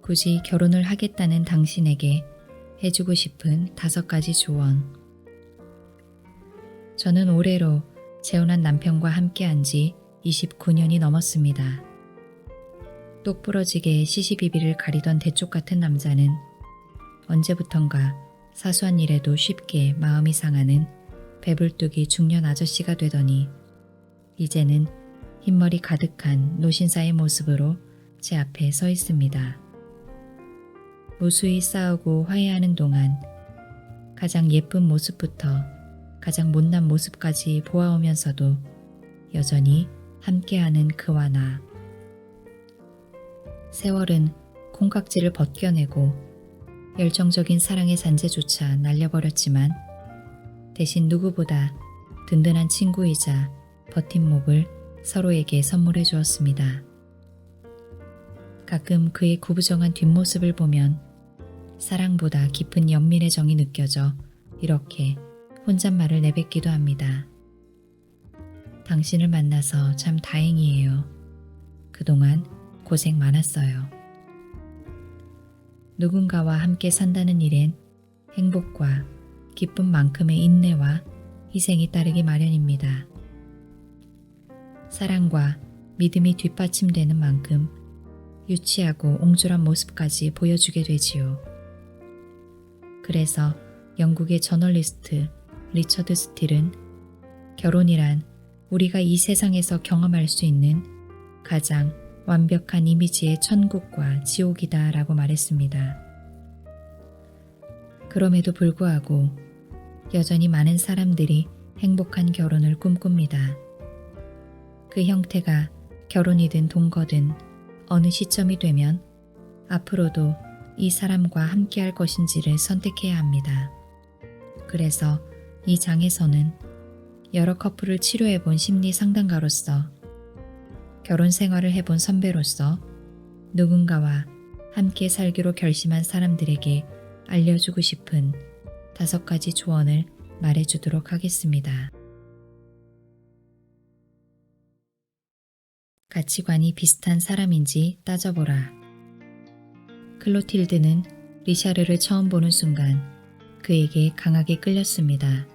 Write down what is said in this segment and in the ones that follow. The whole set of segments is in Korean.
굳이 결혼을 하겠다는 당신에게 해주고 싶은 5가지 조언. 저는 올해로 재혼한 남편과 함께한 지 29년이 넘었습니다. 똑부러지게 시시비비를 가리던 대쪽 같은 남자는 언제부턴가 사소한 일에도 쉽게 마음이 상하는 배불뚝이 중년 아저씨가 되더니 이제는 흰머리 가득한 노신사의 모습으로 제 앞에 서 있습니다. 무수히 싸우고 화해하는 동안 가장 예쁜 모습부터 가장 못난 모습까지 보아오면서도 여전히 함께하는 그와 나. 세월은 콩깍지를 벗겨내고 열정적인 사랑의 잔재조차 날려버렸지만 대신 누구보다 든든한 친구이자 버팀목을 서로에게 선물해 주었습니다. 가끔 그의 구부정한 뒷모습을 보면 사랑보다 깊은 연민의 정이 느껴져 이렇게 혼잣말을 내뱉기도 합니다. 당신을 만나서 참 다행이에요. 그동안 고생 많았어요. 누군가와 함께 산다는 일엔 행복과 기쁨만큼의 인내와 희생이 따르기 마련입니다. 사랑과 믿음이 뒷받침되는 만큼 유치하고 옹졸한 모습까지 보여주게 되지요. 그래서 영국의 저널리스트 리처드 스틸은 결혼이란 우리가 이 세상에서 경험할 수 있는 가장 완벽한 이미지의 천국과 지옥이다 라고 말했습니다. 그럼에도 불구하고 여전히 많은 사람들이 행복한 결혼을 꿈꿉니다. 그 형태가 결혼이든 동거든 어느 시점이 되면 앞으로도 이 사람과 함께할 것인지를 선택해야 합니다. 그래서 이 장에서는 여러 커플을 치료해본 심리 상담가로서 결혼 생활을 해본 선배로서 누군가와 함께 살기로 결심한 사람들에게 알려주고 싶은 5가지 조언을 말해주도록 하겠습니다. 가치관이 비슷한 사람인지 따져보라. 클로틸드는 리샤르를 처음 보는 순간 그에게 강하게 끌렸습니다.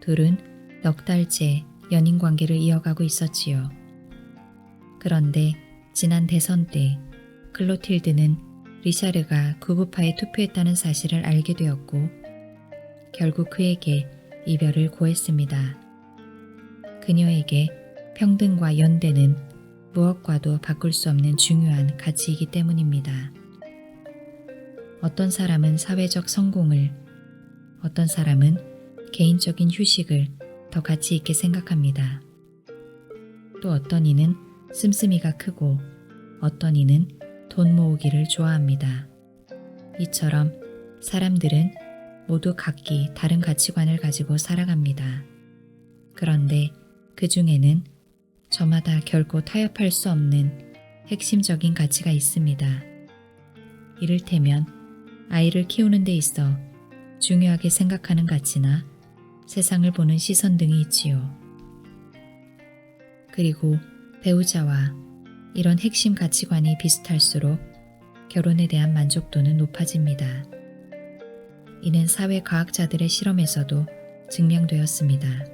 둘은 넉 달째 연인 관계를 이어가고 있었지요. 그런데 지난 대선 때 클로틸드는 리샤르가 구구파에 투표했다는 사실을 알게 되었고 결국 그에게 이별을 고했습니다. 그녀에게 평등과 연대는 무엇과도 바꿀 수 없는 중요한 가치이기 때문입니다. 어떤 사람은 사회적 성공을, 어떤 사람은 개인적인 휴식을 더 가치 있게 생각합니다. 또 어떤 이는 씀씀이가 크고 어떤 이는 돈 모으기를 좋아합니다. 이처럼 사람들은 모두 각기 다른 가치관을 가지고 살아갑니다. 그런데 그 중에는 저마다 결코 타협할 수 없는 핵심적인 가치가 있습니다. 이를테면 아이를 키우는 데 있어 중요하게 생각하는 가치나 세상을 보는 시선 등이 있지요. 그리고 배우자와 이런 핵심 가치관이 비슷할수록 결혼에 대한 만족도는 높아집니다. 이는 사회과학자들의 실험에서도 증명되었습니다.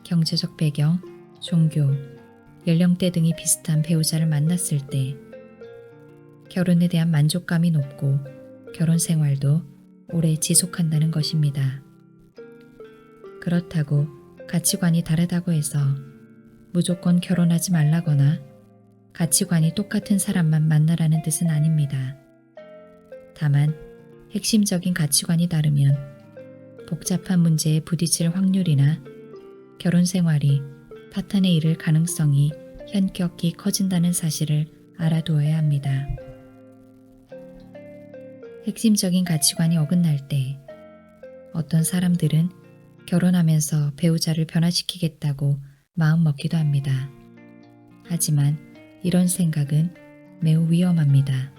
경제적 배경, 종교, 연령대 등이 비슷한 배우자를 만났을 때 결혼에 대한 만족감이 높고 결혼 생활도 오래 지속한다는 것입니다. 그렇다고 가치관이 다르다고 해서 무조건 결혼하지 말라거나 가치관이 똑같은 사람만 만나라는 뜻은 아닙니다. 다만 핵심적인 가치관이 다르면 복잡한 문제에 부딪힐 확률이나 결혼 생활이 파탄에 이를 가능성이 현격히 커진다는 사실을 알아두어야 합니다. 핵심적인 가치관이 어긋날 때 어떤 사람들은 결혼하면서 배우자를 변화시키겠다고 마음먹기도 합니다. 하지만 이런 생각은 매우 위험합니다.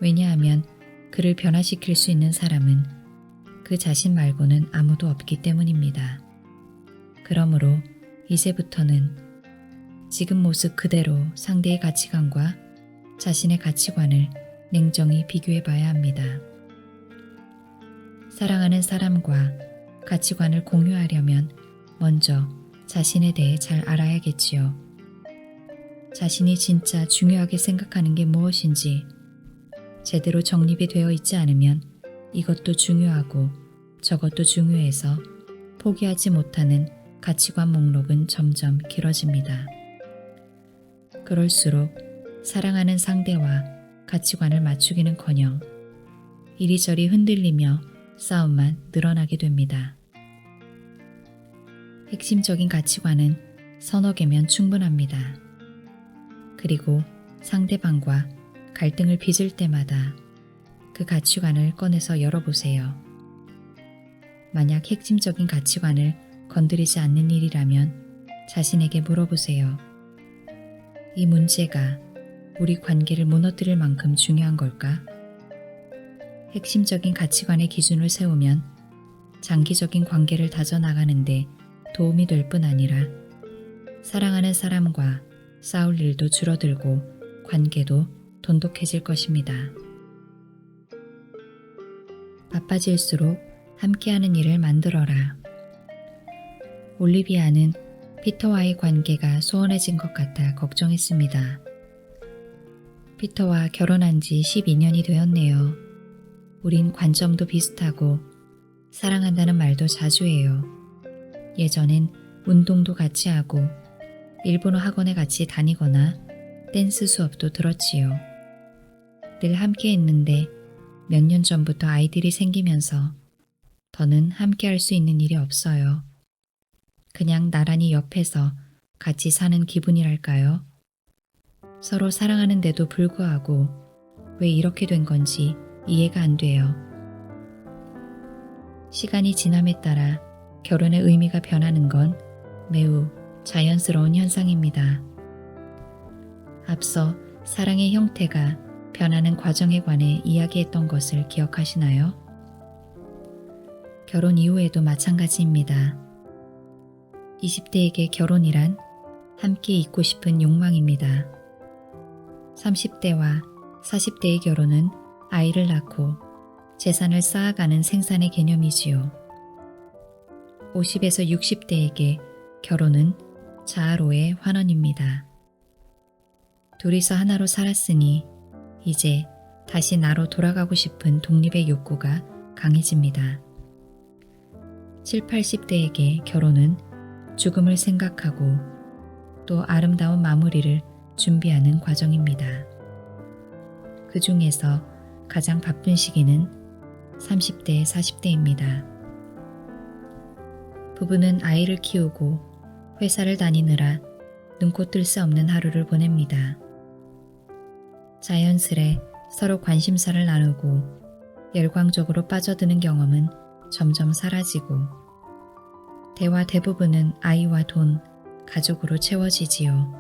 왜냐하면 그를 변화시킬 수 있는 사람은 그 자신 말고는 아무도 없기 때문입니다. 그러므로 이제부터는 지금 모습 그대로 상대의 가치관과 자신의 가치관을 냉정히 비교해 봐야 합니다. 사랑하는 사람과 가치관을 공유하려면 먼저 자신에 대해 잘 알아야겠지요. 자신이 진짜 중요하게 생각하는 게 무엇인지 제대로 정립이 되어 있지 않으면 이것도 중요하고 저것도 중요해서 포기하지 못하는 가치관 목록은 점점 길어집니다. 그럴수록 사랑하는 상대와 가치관을 맞추기는커녕 이리저리 흔들리며 싸움만 늘어나게 됩니다. 핵심적인 가치관은 서너 개면 충분합니다. 그리고 상대방과 갈등을 빚을 때마다 그 가치관을 꺼내서 열어보세요. 만약 핵심적인 가치관을 건드리지 않는 일이라면 자신에게 물어보세요. 이 문제가 우리 관계를 무너뜨릴 만큼 중요한 걸까? 핵심적인 가치관의 기준을 세우면 장기적인 관계를 다져나가는데 도움이 될 뿐 아니라 사랑하는 사람과 싸울 일도 줄어들고 관계도 돈독해질 것입니다. 바빠질수록 함께하는 일을 만들어라. 올리비아는 피터와의 관계가 소원해진 것 같아 걱정했습니다. 피터와 결혼한 지 12년이 되었네요. 우린 관점도 비슷하고 사랑한다는 말도 자주 해요. 예전엔 운동도 같이 하고 일본어 학원에 같이 다니거나 댄스 수업도 들었지요. 늘 함께 했는데 몇 년 전부터 아이들이 생기면서 더는 함께 할 수 있는 일이 없어요. 그냥 나란히 옆에서 같이 사는 기분이랄까요? 서로 사랑하는데도 불구하고 왜 이렇게 된 건지 이해가 안 돼요. 시간이 지남에 따라 결혼의 의미가 변하는 건 매우 자연스러운 현상입니다. 앞서 사랑의 형태가 변하는 과정에 관해 이야기했던 것을 기억하시나요? 결혼 이후에도 마찬가지입니다. 20대에게 결혼이란 함께 있고 싶은 욕망입니다. 30대와 40대의 결혼은 아이를 낳고 재산을 쌓아가는 생산의 개념이지요. 50에서 60대에게 결혼은 자아로의 환원입니다. 둘이서 하나로 살았으니 이제 다시 나로 돌아가고 싶은 독립의 욕구가 강해집니다. 7, 80대에게 결혼은 죽음을 생각하고 또 아름다운 마무리를 준비하는 과정입니다. 그 중에서 가장 바쁜 시기는 30대, 40대입니다. 부부는 아이를 키우고 회사를 다니느라 눈코 뜰 새 없는 하루를 보냅니다. 자연스레 서로 관심사를 나누고 열광적으로 빠져드는 경험은 점점 사라지고 대화 대부분은 아이와 돈, 가족으로 채워지지요.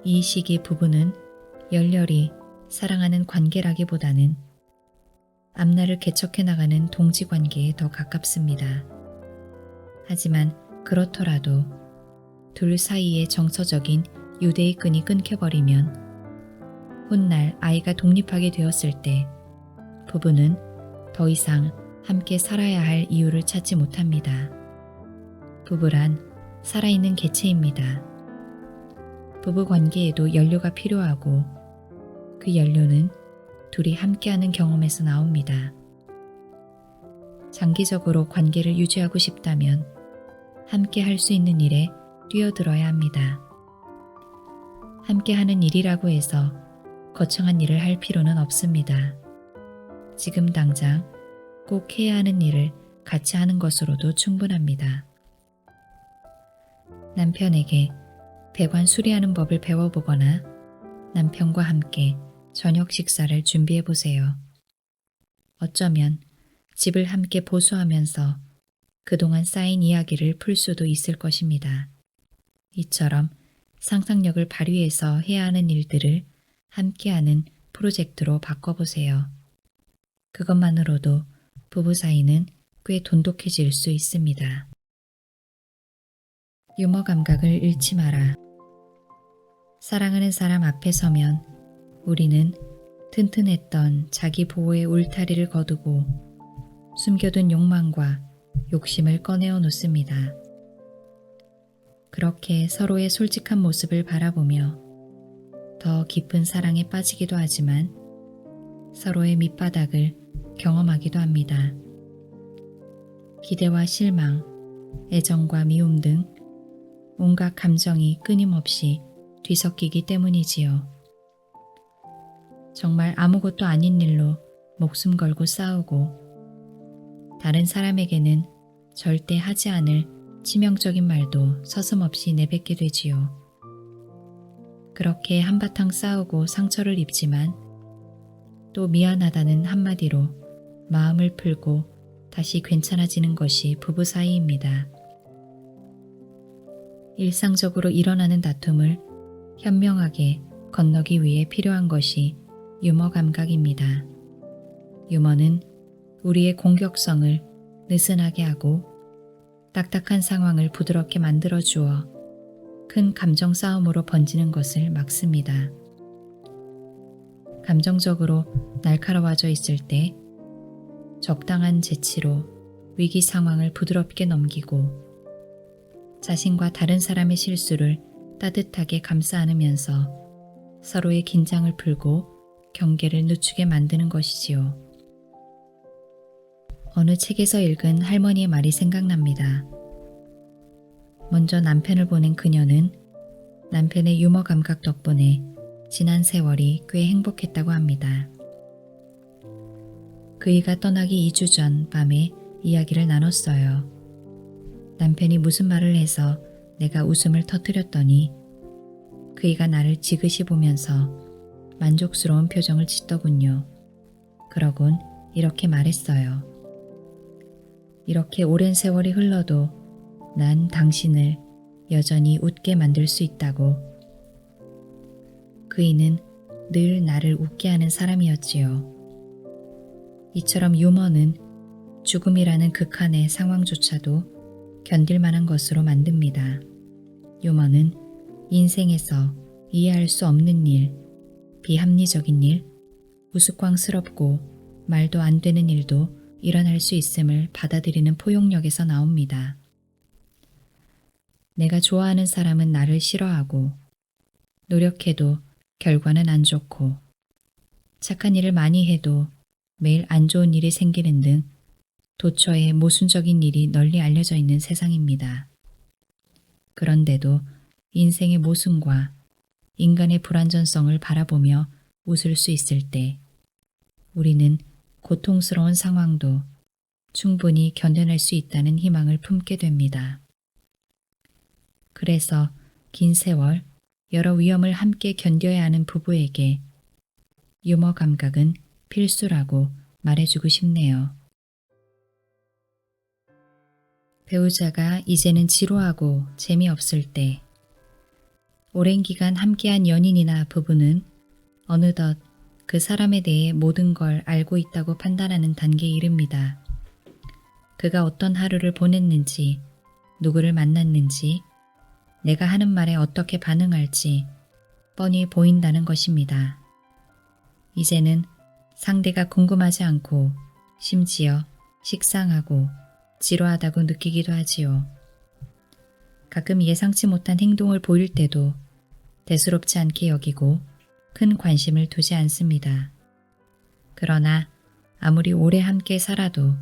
이 시기 부부는 열렬히 사랑하는 관계라기보다는 앞날을 개척해 나가는 동지관계에 더 가깝습니다. 하지만 그렇더라도 둘 사이의 정서적인 유대의 끈이 끊겨버리면 훗날 아이가 독립하게 되었을 때 부부는 더 이상 함께 살아야 할 이유를 찾지 못합니다. 부부란 살아있는 개체입니다. 부부 관계에도 연료가 필요하고 그 연료는 둘이 함께하는 경험에서 나옵니다. 장기적으로 관계를 유지하고 싶다면 함께 할 수 있는 일에 뛰어들어야 합니다. 함께 하는 일이라고 해서 거창한 일을 할 필요는 없습니다. 지금 당장 꼭 해야 하는 일을 같이 하는 것으로도 충분합니다. 남편에게 배관 수리하는 법을 배워보거나 남편과 함께 저녁 식사를 준비해보세요. 어쩌면 집을 함께 보수하면서 그동안 쌓인 이야기를 풀 수도 있을 것입니다. 이처럼 상상력을 발휘해서 해야 하는 일들을 함께하는 프로젝트로 바꿔보세요. 그것만으로도 부부 사이는 꽤 돈독해질 수 있습니다. 유머 감각을 잃지 마라. 사랑하는 사람 앞에 서면 우리는 튼튼했던 자기 보호의 울타리를 거두고 숨겨둔 욕망과 욕심을 꺼내어 놓습니다. 그렇게 서로의 솔직한 모습을 바라보며 더 깊은 사랑에 빠지기도 하지만 서로의 밑바닥을 경험하기도 합니다. 기대와 실망, 애정과 미움 등 온갖 감정이 끊임없이 뒤섞이기 때문이지요. 정말 아무것도 아닌 일로 목숨 걸고 싸우고 다른 사람에게는 절대 하지 않을 치명적인 말도 서슴없이 내뱉게 되지요. 그렇게 한바탕 싸우고 상처를 입지만 또 미안하다는 한마디로 마음을 풀고 다시 괜찮아지는 것이 부부 사이입니다. 일상적으로 일어나는 다툼을 현명하게 건너기 위해 필요한 것이 유머 감각입니다. 유머는 우리의 공격성을 느슨하게 하고 딱딱한 상황을 부드럽게 만들어 주어 큰 감정 싸움으로 번지는 것을 막습니다. 감정적으로 날카로워져 있을 때 적당한 재치로 위기 상황을 부드럽게 넘기고 자신과 다른 사람의 실수를 따뜻하게 감싸 안으면서 서로의 긴장을 풀고 경계를 늦추게 만드는 것이지요. 어느 책에서 읽은 할머니의 말이 생각납니다. 먼저 남편을 보낸 그녀는 남편의 유머 감각 덕분에 지난 세월이 꽤 행복했다고 합니다. 그이가 떠나기 2주 전 밤에 이야기를 나눴어요. 남편이 무슨 말을 해서 내가 웃음을 터뜨렸더니 그이가 나를 지그시 보면서 만족스러운 표정을 짓더군요. 그러곤 이렇게 말했어요. 이렇게 오랜 세월이 흘러도 난 당신을 여전히 웃게 만들 수 있다고. 그이는 늘 나를 웃게 하는 사람이었지요. 이처럼 유머는 죽음이라는 극한의 상황조차도 견딜 만한 것으로 만듭니다. 유머는 인생에서 이해할 수 없는 일, 비합리적인 일, 우스꽝스럽고 말도 안 되는 일도 일어날 수 있음을 받아들이는 포용력에서 나옵니다. 내가 좋아하는 사람은 나를 싫어하고 노력해도 결과는 안 좋고 착한 일을 많이 해도 매일 안 좋은 일이 생기는 등 도처에 모순적인 일이 널리 알려져 있는 세상입니다. 그런데도 인생의 모순과 인간의 불완전성을 바라보며 웃을 수 있을 때 우리는 고통스러운 상황도 충분히 견뎌낼 수 있다는 희망을 품게 됩니다. 그래서 긴 세월 여러 위험을 함께 견뎌야 하는 부부에게 유머 감각은 필수라고 말해주고 싶네요. 배우자가 이제는 지루하고 재미없을 때 오랜 기간 함께한 연인이나 부부는 어느덧 그 사람에 대해 모든 걸 알고 있다고 판단하는 단계에 이릅니다. 그가 어떤 하루를 보냈는지, 누구를 만났는지, 내가 하는 말에 어떻게 반응할지 뻔히 보인다는 것입니다. 이제는 상대가 궁금하지 않고 심지어 식상하고 지루하다고 느끼기도 하지요. 가끔 예상치 못한 행동을 보일 때도 대수롭지 않게 여기고 큰 관심을 두지 않습니다. 그러나 아무리 오래 함께 살아도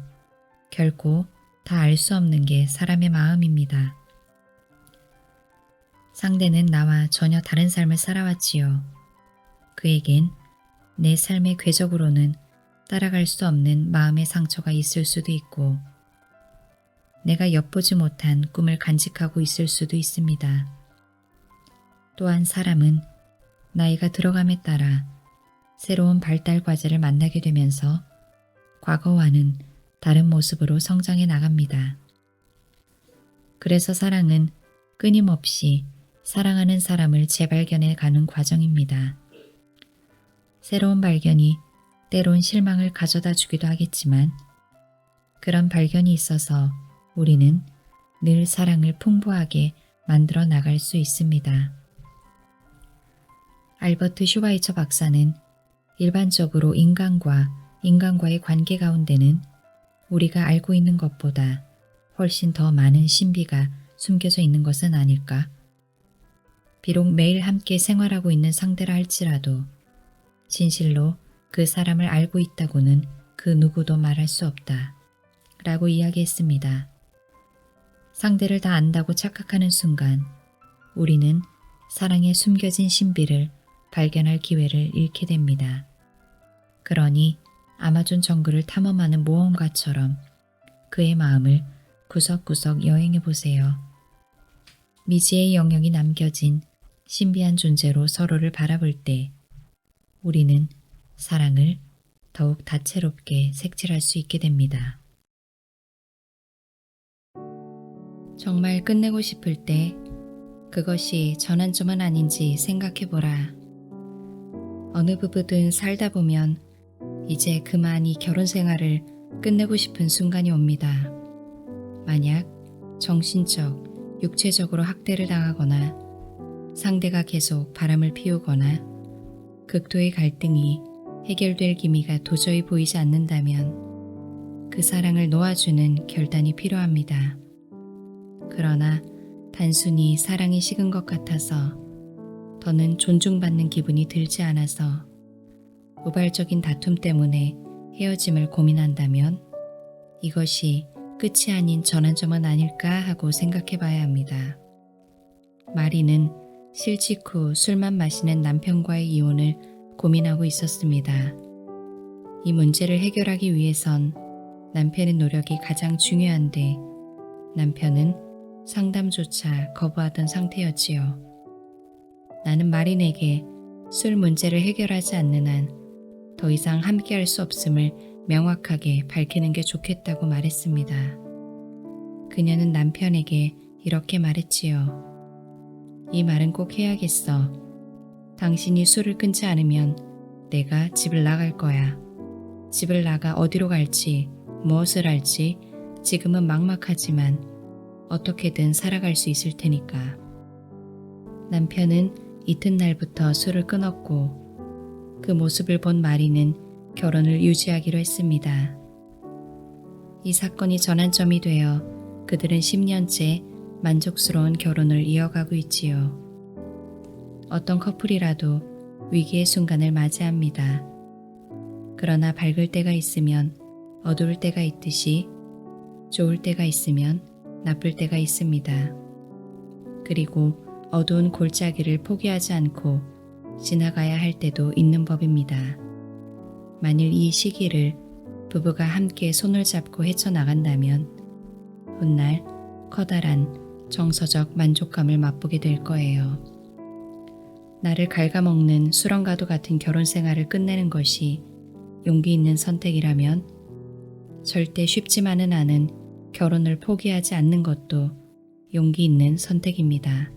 결코 다 알 수 없는 게 사람의 마음입니다. 상대는 나와 전혀 다른 삶을 살아왔지요. 그에겐 내 삶의 궤적으로는 따라갈 수 없는 마음의 상처가 있을 수도 있고 내가 엿보지 못한 꿈을 간직하고 있을 수도 있습니다. 또한 사람은 나이가 들어감에 따라 새로운 발달 과제를 만나게 되면서 과거와는 다른 모습으로 성장해 나갑니다. 그래서 사랑은 끊임없이 사랑하는 사람을 재발견해 가는 과정입니다. 새로운 발견이 때론 실망을 가져다 주기도 하겠지만 그런 발견이 있어서 우리는 늘 사랑을 풍부하게 만들어 나갈 수 있습니다. 알버트 슈바이처 박사는 일반적으로 인간과의 관계 가운데는 우리가 알고 있는 것보다 훨씬 더 많은 신비가 숨겨져 있는 것은 아닐까? 비록 매일 함께 생활하고 있는 상대라 할지라도 진실로 그 사람을 알고 있다고는 그 누구도 말할 수 없다. 라고 이야기했습니다. 상대를 다 안다고 착각하는 순간 우리는 사랑의 숨겨진 신비를 발견할 기회를 잃게 됩니다. 그러니 아마존 정글을 탐험하는 모험가처럼 그의 마음을 구석구석 여행해 보세요. 미지의 영역이 남겨진 신비한 존재로 서로를 바라볼 때 우리는 사랑을 더욱 다채롭게 색칠할 수 있게 됩니다. 정말 끝내고 싶을 때 그것이 전환점은 아닌지 생각해보라. 어느 부부든 살다 보면 이제 그만 이 결혼 생활을 끝내고 싶은 순간이 옵니다. 만약 정신적, 육체적으로 학대를 당하거나 상대가 계속 바람을 피우거나 극도의 갈등이 해결될 기미가 도저히 보이지 않는다면 그 사랑을 놓아주는 결단이 필요합니다. 그러나 단순히 사랑이 식은 것 같아서 더는 존중받는 기분이 들지 않아서 우발적인 다툼 때문에 헤어짐을 고민한다면 이것이 끝이 아닌 전환점은 아닐까 하고 생각해 봐야 합니다. 마리는 실직 후 술만 마시는 남편과의 이혼을 고민하고 있었습니다. 이 문제를 해결하기 위해선 남편의 노력이 가장 중요한데 남편은 상담조차 거부하던 상태였지요. 나는 마린에게 술 문제를 해결하지 않는 한 더 이상 함께할 수 없음을 명확하게 밝히는 게 좋겠다고 말했습니다. 그녀는 남편에게 이렇게 말했지요. 이 말은 꼭 해야겠어. 당신이 술을 끊지 않으면 내가 집을 나갈 거야. 집을 나가 어디로 갈지, 무엇을 할지 지금은 막막하지만 어떻게든 살아갈 수 있을 테니까. 남편은 이튿날부터 술을 끊었고 그 모습을 본 마리는 결혼을 유지하기로 했습니다. 이 사건이 전환점이 되어 그들은 10년째 만족스러운 결혼을 이어가고 있지요. 어떤 커플이라도 위기의 순간을 맞이합니다. 그러나 밝을 때가 있으면 어두울 때가 있듯이 좋을 때가 있으면 나쁠 때가 있습니다. 그리고 어두운 골짜기를 포기하지 않고 지나가야 할 때도 있는 법입니다. 만일 이 시기를 부부가 함께 손을 잡고 헤쳐나간다면 훗날 커다란 정서적 만족감을 맛보게 될 거예요. 나를 갉아먹는 수렁과도 같은 결혼 생활을 끝내는 것이 용기 있는 선택이라면 절대 쉽지만은 않은 결혼을 포기하지 않는 것도 용기 있는 선택입니다.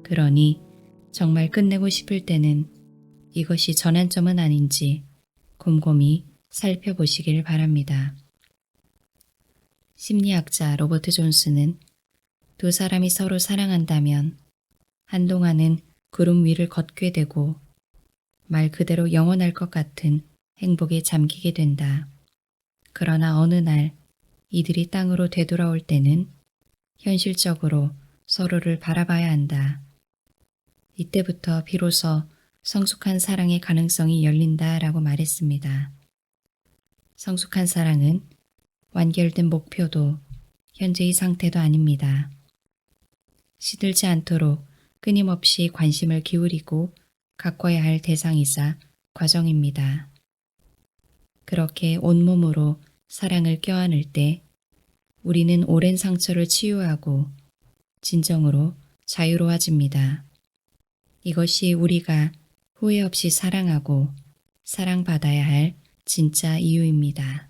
그러니 정말 끝내고 싶을 때는 이것이 전환점은 아닌지 곰곰이 살펴보시길 바랍니다. 심리학자 로버트 존스는 두 사람이 서로 사랑한다면 한동안은 구름 위를 걷게 되고 말 그대로 영원할 것 같은 행복에 잠기게 된다. 그러나 어느 날 이들이 땅으로 되돌아올 때는 현실적으로 서로를 바라봐야 한다. 이때부터 비로소 성숙한 사랑의 가능성이 열린다라고 말했습니다. 성숙한 사랑은 완결된 목표도 현재의 상태도 아닙니다. 시들지 않도록 끊임없이 관심을 기울이고 가꿔야 할 대상이자 과정입니다. 그렇게 온몸으로 사랑을 껴안을 때 우리는 오랜 상처를 치유하고 진정으로 자유로워집니다. 이것이 우리가 후회 없이 사랑하고 사랑받아야 할 진짜 이유입니다.